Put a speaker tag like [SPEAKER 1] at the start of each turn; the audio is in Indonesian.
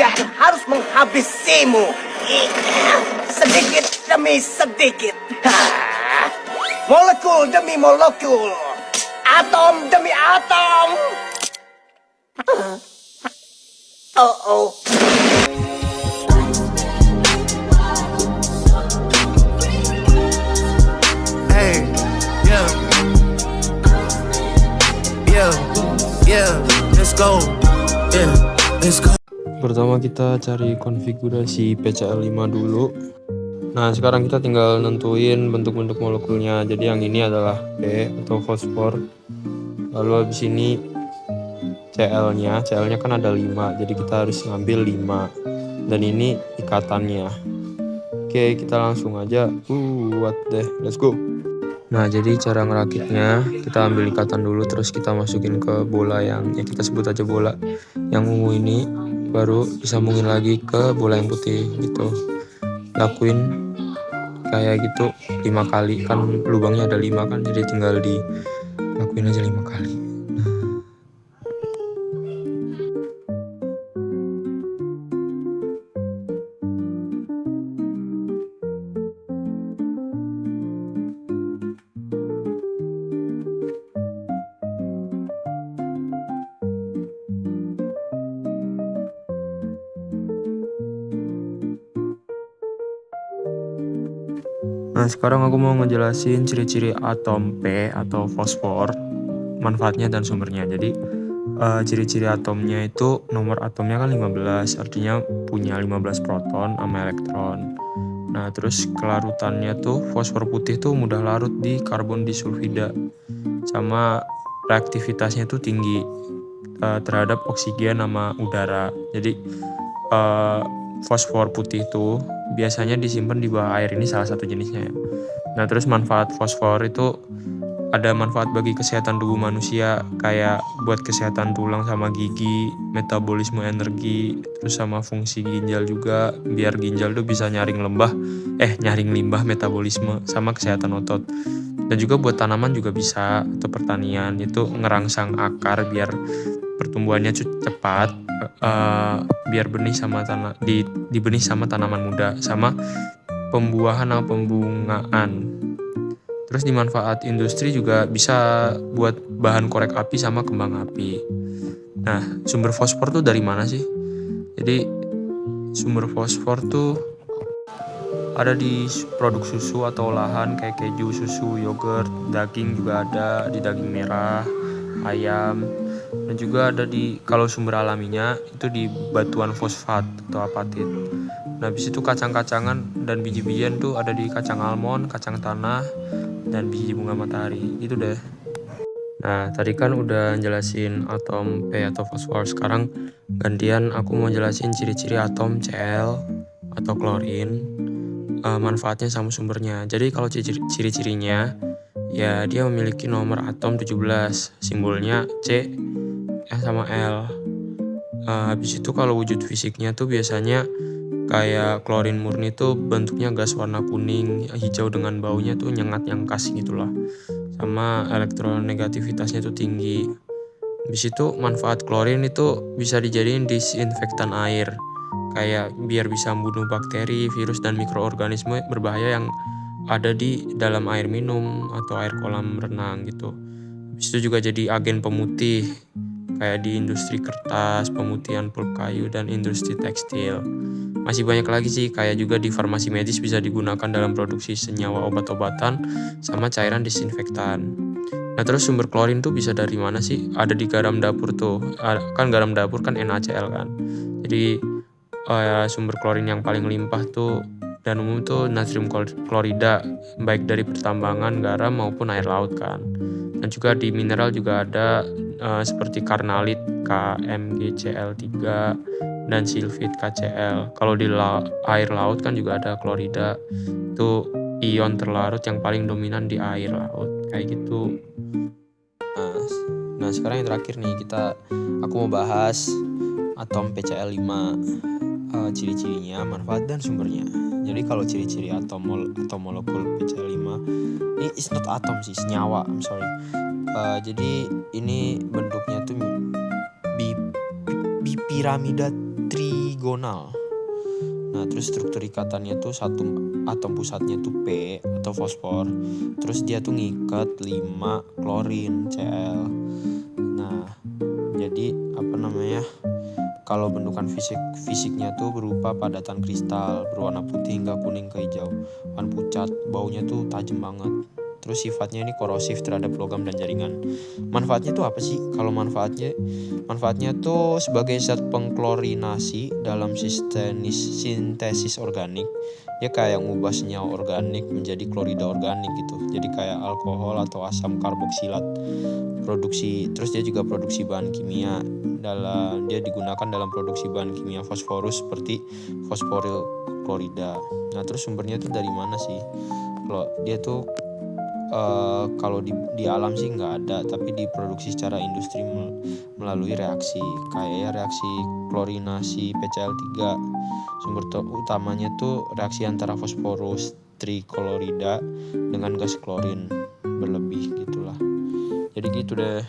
[SPEAKER 1] harus menghabisimu. Sedikit demi sedikit. Molekul demi molekul. Atom demi atom. Oh.
[SPEAKER 2] Hey, yeah, let's go. Yeah, let's go.
[SPEAKER 3] Pertama kita cari konfigurasi PCL5 dulu. Nah sekarang kita tinggal nentuin bentuk-bentuk molekulnya. Jadi yang ini adalah P atau fosfor. Lalu habis ini CL-nya kan ada 5. Jadi kita harus ngambil 5. Dan ini ikatannya. Oke, kita langsung aja buat deh. Let's go. Nah jadi cara ngerakitnya, kita ambil ikatan dulu, terus kita masukin ke bola yang kita sebut aja bola yang ungu ini. Baru disambungin lagi ke bola yang putih gitu. Lakuin kayak gitu 5 kali, kan lubangnya ada 5 kan, jadi tinggal dilakuin aja 5 kali. Nah sekarang aku mau ngejelasin ciri-ciri atom P atau fosfor, manfaatnya dan sumbernya. Jadi ciri-ciri atomnya itu, nomor atomnya kan 15, artinya punya 15 proton sama elektron. Nah terus kelarutannya tuh, fosfor putih tuh mudah larut di karbon disulfida, sama reaktivitasnya tuh tinggi terhadap oksigen sama udara. Jadi fosfor putih itu biasanya disimpan di bawah air, ini salah satu jenisnya ya. Nah terus manfaat fosfor itu ada manfaat bagi kesehatan tubuh manusia, kayak buat kesehatan tulang sama gigi, metabolisme energi, terus sama fungsi ginjal juga, biar ginjal tuh bisa nyaring limbah metabolisme, sama kesehatan otot. Dan juga buat tanaman juga bisa, atau pertanian itu ngerangsang akar biar pertumbuhannya cepat, biar benih sama di benih sama tanaman muda, sama pembuahan atau pembungaan. Terus di manfaat industri juga bisa buat bahan korek api sama kembang api. Nah sumber fosfor tuh dari mana sih? Jadi sumber fosfor tuh ada di produk susu atau olahan kayak keju, susu, yogurt, daging juga ada di daging merah, ayam. Dan juga ada kalau sumber alaminya itu di batuan fosfat atau apatit. Nah habis itu kacang-kacangan dan biji-bijian tuh ada di kacang almond, kacang tanah, dan biji bunga matahari. Itu deh. Nah tadi kan udah jelasin atom P atau fosfor. Sekarang gantian aku mau jelasin ciri-ciri atom Cl atau klorin, manfaatnya sama sumbernya. Jadi kalau ciri-cirinya ya, dia memiliki nomor atom 17, simbolnya C, S sama L. Habis itu kalau wujud fisiknya tuh biasanya kayak klorin murni tuh bentuknya gas warna kuning hijau dengan baunya tuh nyengat yang khas gitulah, sama elektronegativitasnya tuh tinggi. Habis itu manfaat klorin itu bisa dijadiin disinfektan air, kayak biar bisa membunuh bakteri, virus, dan mikroorganisme berbahaya yang ada di dalam air minum atau air kolam renang gitu. Habis itu juga jadi agen pemutih, kayak di industri kertas, pemutihan pulp kayu, dan industri tekstil. Masih banyak lagi sih, kayak juga di farmasi medis bisa digunakan dalam produksi senyawa obat-obatan sama cairan disinfektan. Nah terus sumber klorin tuh bisa dari mana sih? Ada di garam dapur tuh, kan garam dapur kan NaCl kan. Jadi sumber klorin yang paling limpah tuh dan umum tuh natrium klorida, baik dari pertambangan garam maupun air laut kan. Dan juga di mineral juga ada seperti karnalit KMgCl3 dan silfit KCl. Kalau di air laut kan juga ada klorida, itu ion terlarut yang paling dominan di air laut kayak gitu. Nah sekarang yang terakhir nih, aku mau bahas atom PCl5, ciri-cirinya, manfaat, dan sumbernya. Jadi kalau ciri-ciri atau molekul PCl5 ini is not atom sih, senyawa, I'm sorry. Jadi ini bentuknya tuh bipiramida trigonal. Nah, terus struktur ikatannya tuh satu atom pusatnya tuh P atau fosfor. Terus dia tuh ngikat 5 klorin Cl. Nah, jadi kalau bentukan fisiknya tuh berupa padatan kristal berwarna putih hingga kuning ke hijau, warna pucat, baunya tuh tajam banget. Terus sifatnya ini korosif terhadap logam dan jaringan. Manfaatnya tuh apa sih? Kalau manfaatnya tuh sebagai zat pengklorinasi dalam sintesis organik. Dia kayak ngubah senyawa organik menjadi klorida organik gitu. Jadi kayak alkohol atau asam karboksilat. Terus dia juga produksi bahan kimia. Dia digunakan dalam produksi bahan kimia fosforus seperti fosforil klorida. Nah, terus sumbernya tuh dari mana sih? Kalau dia tuh kalau di alam sih nggak ada, tapi diproduksi secara industri melalui reaksi klorinasi PCl3. Sumber utamanya tuh reaksi antara fosforus triklorida dengan gas klorin berlebih gitulah. Jadi gitu deh.